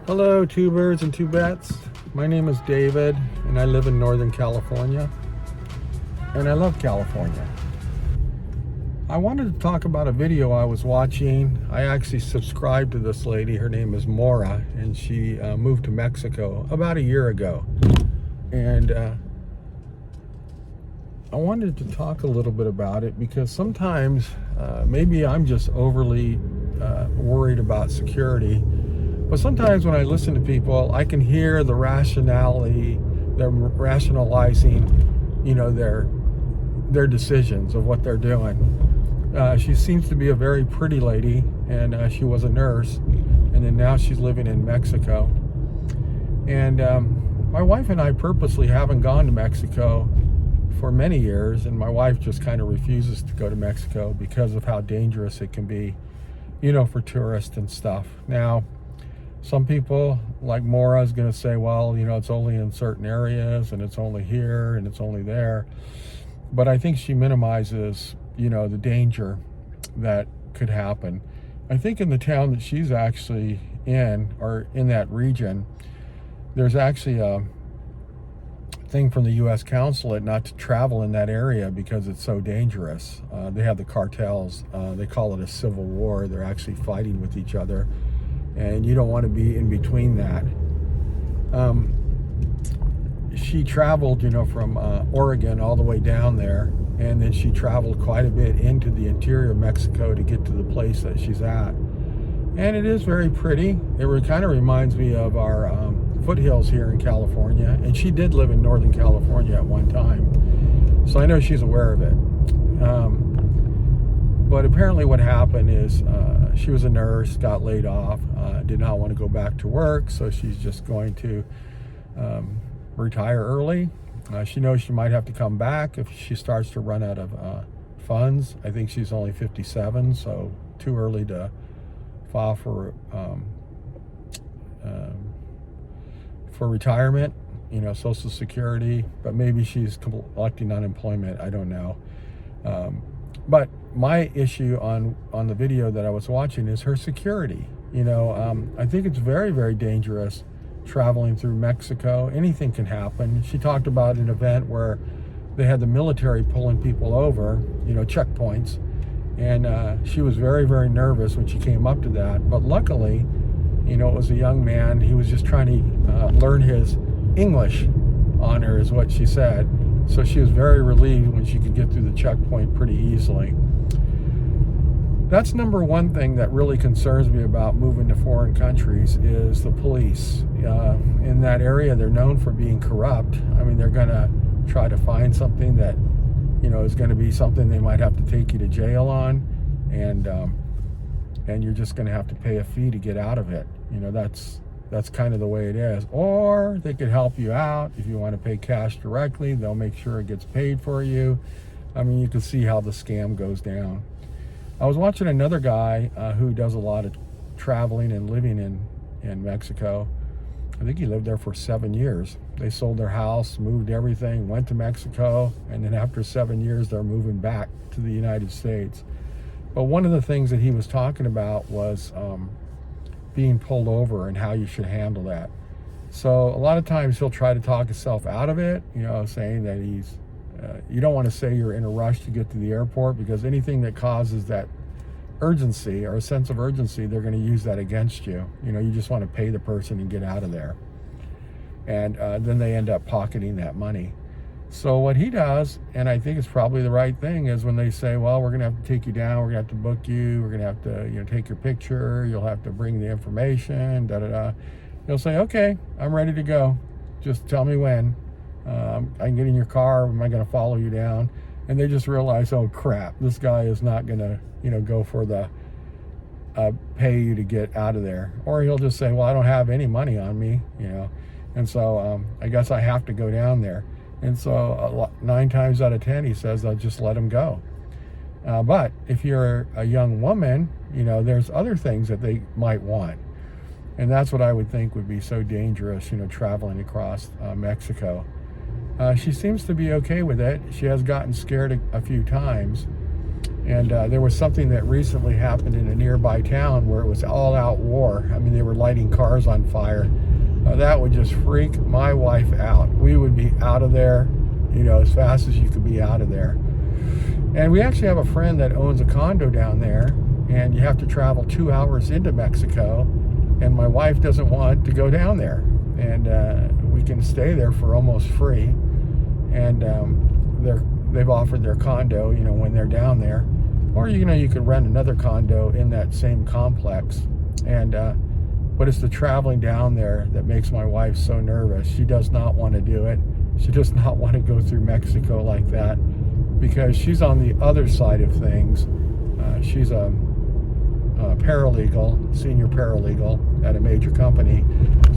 Hello, two birds and two bats. My name is David, and I live in Northern California, and I love California. I wanted to talk about a video I was watching. I actually subscribed to this lady. Her name is Mora, and she moved to Mexico about a year ago. And I wanted to talk a little bit about it because sometimes maybe I'm just overly worried about security. But sometimes when I listen to people, I can hear the rationality, they're rationalizing, their decisions of what they're doing. She seems to be a very pretty lady, and she was a nurse, and then now she's living in Mexico. And my wife and I purposely haven't gone to Mexico for many years, and my wife just kind of refuses to go to Mexico because of how dangerous it can be, for tourists and stuff. Now, some people like Mora is going to say, well, it's only in certain areas and it's only here and it's only there. But I think she minimizes, the danger that could happen. I think in the town that she's actually in, or in that region, there's actually a thing from the U.S. consulate not to travel in that area because it's so dangerous. They have the cartels. They call it a civil war. They're actually fighting with each other. And you don't want to be in between that. She traveled, from Oregon all the way down there, and then she traveled quite a bit into the interior of Mexico to get to the place that she's at. And it is very pretty. It kind of reminds me of our foothills here in California, and she did live in Northern California at one time, so I know she's aware of it. But apparently what happened is she was a nurse, got laid off, did not want to go back to work, so she's just going to retire early. She knows she might have to come back if she starts to run out of funds. I think she's only 57, so too early to file for retirement, Social Security, but maybe she's collecting unemployment. I don't know. But my issue on the video that I was watching is her security. I think it's very, very dangerous traveling through Mexico. Anything can happen. She talked about an event where they had the military pulling people over, checkpoints. And she was very, very nervous when she came up to that. But luckily, it was a young man. He was just trying to learn his English on her, is what she said. So she was very relieved when she could get through the checkpoint pretty easily. That's number one thing that really concerns me about moving to foreign countries is the police. In that area, they're known for being corrupt. I mean, they're going to try to find something that, is going to be something they might have to take you to jail on. And you're just going to have to pay a fee to get out of it. That's kind of the way it is. Or they could help you out. If you want to pay cash directly, they'll make sure it gets paid for you. I mean, you can see how the scam goes down. I was watching another guy who does a lot of traveling and living in Mexico. I think he lived there for 7 years. They sold their house, moved everything, went to Mexico, and then after 7 years, they're moving back to the United States. But one of the things that he was talking about was being pulled over and how you should handle that. So a lot of times he'll try to talk himself out of it, saying that you don't want to say you're in a rush to get to the airport, because anything that causes that urgency or a sense of urgency, they're going to use that against you. You just want to pay the person and get out of there. And then they end up pocketing that money. So what he does, and I think it's probably the right thing, is when they say, well, we're going to have to take you down, we're going to have to book you, we're going to have to take your picture, you'll have to bring the information, He'll say, okay, I'm ready to go. Just tell me when. I can get in your car. Am I going to follow you down? And they just realize, oh crap, this guy is not going to, go for the pay you to get out of there. Or he'll just say, well, I don't have any money on me, and so I guess I have to go down there. And so 9 times out of 10, he says, I'll just let him go. But if you're a young woman, there's other things that they might want. And that's what I would think would be so dangerous, traveling across Mexico. She seems to be okay with it. She has gotten scared a few times. And there was something that recently happened in a nearby town where it was all-out war. I mean, they were lighting cars on fire. That would just freak my wife out. We would be out of there, as fast as you could be out of there. And we actually have a friend that owns a condo down there, and you have to travel 2 hours into Mexico, and my wife doesn't want to go down there. And we can stay there for almost free. And they've offered their condo, when they're down there. Or, you could rent another condo in that same complex. But it's the traveling down there that makes my wife so nervous. She does not want to do it. She does not want to go through Mexico like that because she's on the other side of things. She's a paralegal, senior paralegal at a major company.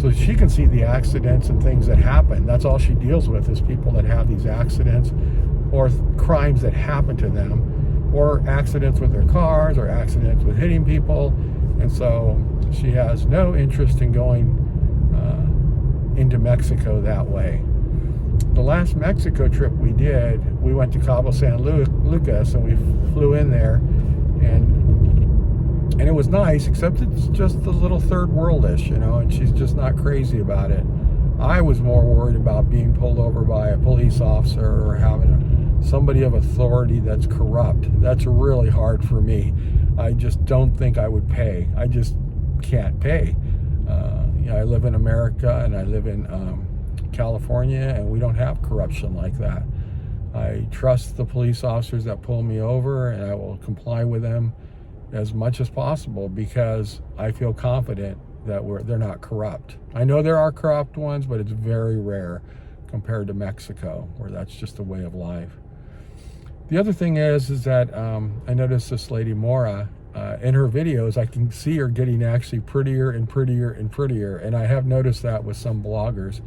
So she can see the accidents and things that happen. That's all she deals with is people that have these accidents or crimes that happen to them, or accidents with their cars or accidents with hitting people. And so she has no interest in going into Mexico that way. The last Mexico trip we did, we went to Cabo San Lucas, and we flew in there, and it was nice, except it's just a little third worldish, and she's just not crazy about it. I was more worried about being pulled over by a police officer or having somebody of authority that's corrupt. That's really hard for me. I just don't think I would pay. I just can't pay. I live in America, and I live in California, and we don't have corruption like that. I trust the police officers that pull me over, and I will comply with them as much as possible because I feel confident that they're not corrupt. I know there are corrupt ones, but it's very rare compared to Mexico, where that's just a way of life. The other thing is that I noticed this lady Mora, in her videos, I can see her getting actually prettier and prettier and prettier. And I have noticed that with some bloggers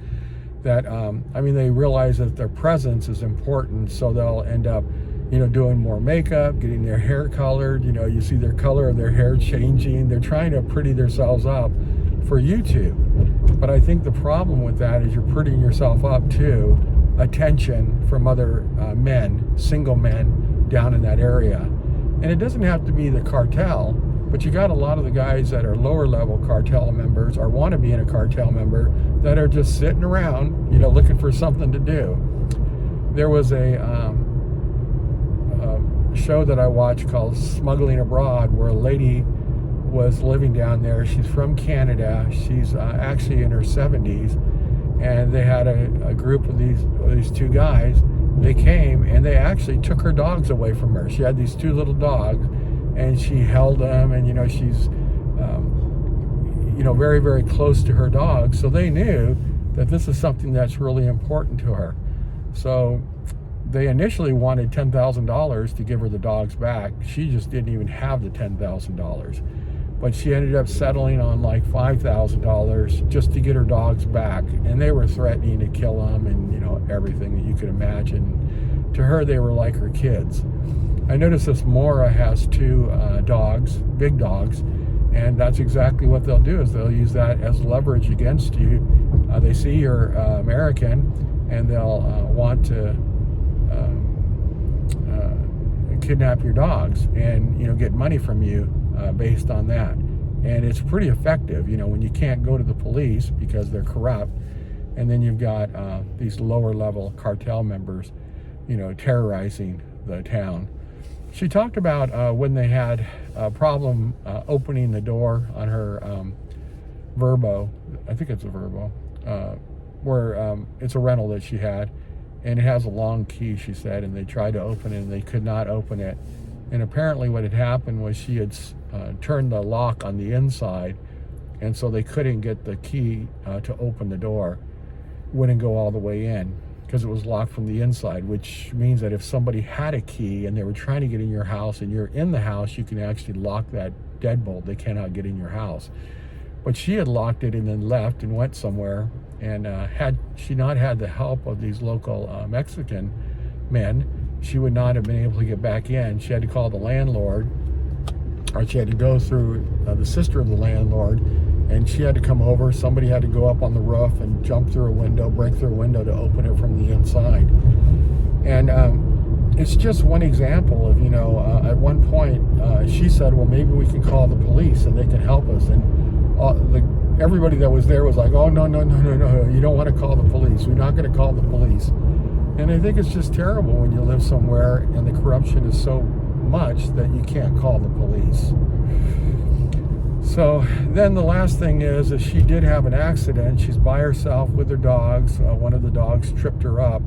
that, they realize that their presence is important. So they'll end up, doing more makeup, getting their hair colored. You see their color of their hair changing. They're trying to pretty themselves up for YouTube. But I think the problem with that is you're prettying yourself up to attention from other men, single men down in that area. And it doesn't have to be the cartel, but you got a lot of the guys that are lower level cartel members or want to be in a cartel member that are just sitting around, looking for something to do. There was a show that I watched called Smuggling Abroad, where a lady was living down there. She's from Canada. She's actually in her 70s. And they had a group of these two guys. They came and they actually took her dogs away from her. She had these two little dogs, and she held them, and she's very, very close to her dogs. So they knew that this is something that's really important to her. So they initially wanted $10,000 to give her the dogs back. She just didn't even have the $10,000. But she ended up settling on like $5,000 just to get her dogs back. And they were threatening to kill them and, everything that you could imagine. To her, they were like her kids. I noticed this Mora has two dogs, big dogs, and that's exactly what they'll do, is they'll use that as leverage against you. They see you're American, and they'll want to kidnap your dogs and, get money from you based on that. And it's pretty effective, when you can't go to the police because they're corrupt, and then you've got these lower level cartel members, terrorizing the town. She talked about when they had a problem opening the door on her Verbo, I think it's a Verbo, where it's a rental that she had, and it has a long key, she said, and they tried to open it and they could not open it. And apparently what had happened was she had turned the lock on the inside, and so they couldn't get the key to open the door. Wouldn't go all the way in because it was locked from the inside, which means that if somebody had a key and they were trying to get in your house and you're in the house, you can actually lock that deadbolt. They cannot get in your house. But she had locked it and then left and went somewhere, and had she not had the help of these local Mexican men, she would not have been able to get back in. She had to call the landlord, or she had to go through the sister of the landlord, and she had to come over. Somebody had to go up on the roof and jump through a window, break through a window to open it from the inside. And it's just one example of, at one point she said, well, maybe we can call the police and they can help us. And everybody that was there was like, oh, no, you don't want to call the police. We're not going to call the police. And I think it's just terrible when you live somewhere and the corruption is so much that you can't call the police. So then the last thing is she did have an accident. She's by herself with her dogs. One of the dogs tripped her up,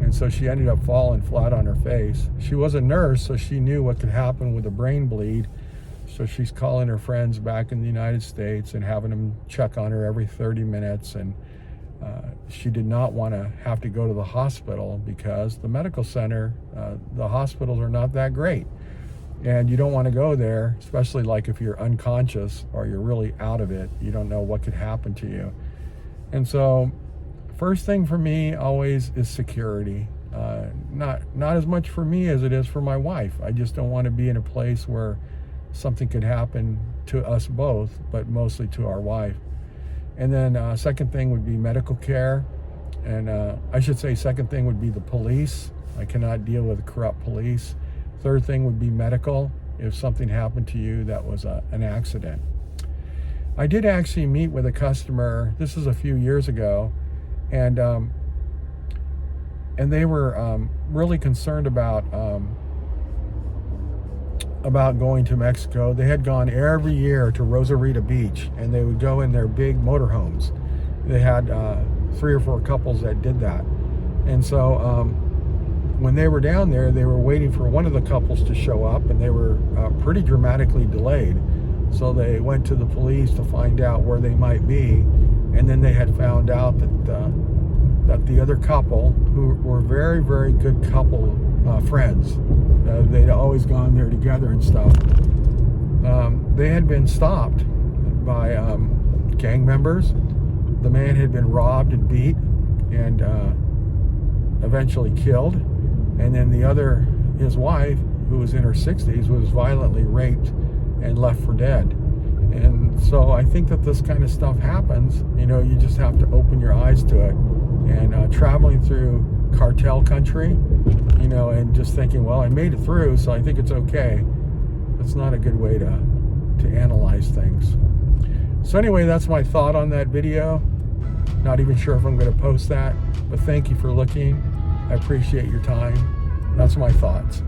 and so she ended up falling flat on her face. She was a nurse, so she knew what could happen with a brain bleed. So she's calling her friends back in the United States and having them check on her every 30 minutes. And she did not want to have to go to the hospital because the medical center, the hospitals are not that great. And you don't want to go there, especially like if you're unconscious or you're really out of it. You don't know what could happen to you. And so first thing for me always is security. Not as much for me as it is for my wife. I just don't want to be in a place where something could happen to us both, but mostly to our wife. And then second thing would be medical care. And I should say second thing would be the police. I cannot deal with corrupt police. Third thing would be medical. If something happened to you that was an accident. I did actually meet with a customer, this is a few years ago, and they were really concerned about going to Mexico. They had gone every year to Rosarita Beach, and they would go in their big motorhomes. They had 3 or 4 couples that did that. And so when they were down there, they were waiting for one of the couples to show up, and they were pretty dramatically delayed. So they went to the police to find out where they might be, and then they had found out that the other couple, who were very, very good couple friends, they'd always gone there together and stuff, they had been stopped by gang members. The man had been robbed and beat and eventually killed. And then his wife, who was in her 60s, was violently raped and left for dead. And so I think that this kind of stuff happens. You just have to open your eyes to it. And traveling through cartel country, and just thinking, well, I made it through, so I think it's okay. That's not a good way to analyze things. So anyway, that's my thought on that video. Not even sure if I'm going to post that, but thank you for looking. I appreciate your time. That's my thoughts.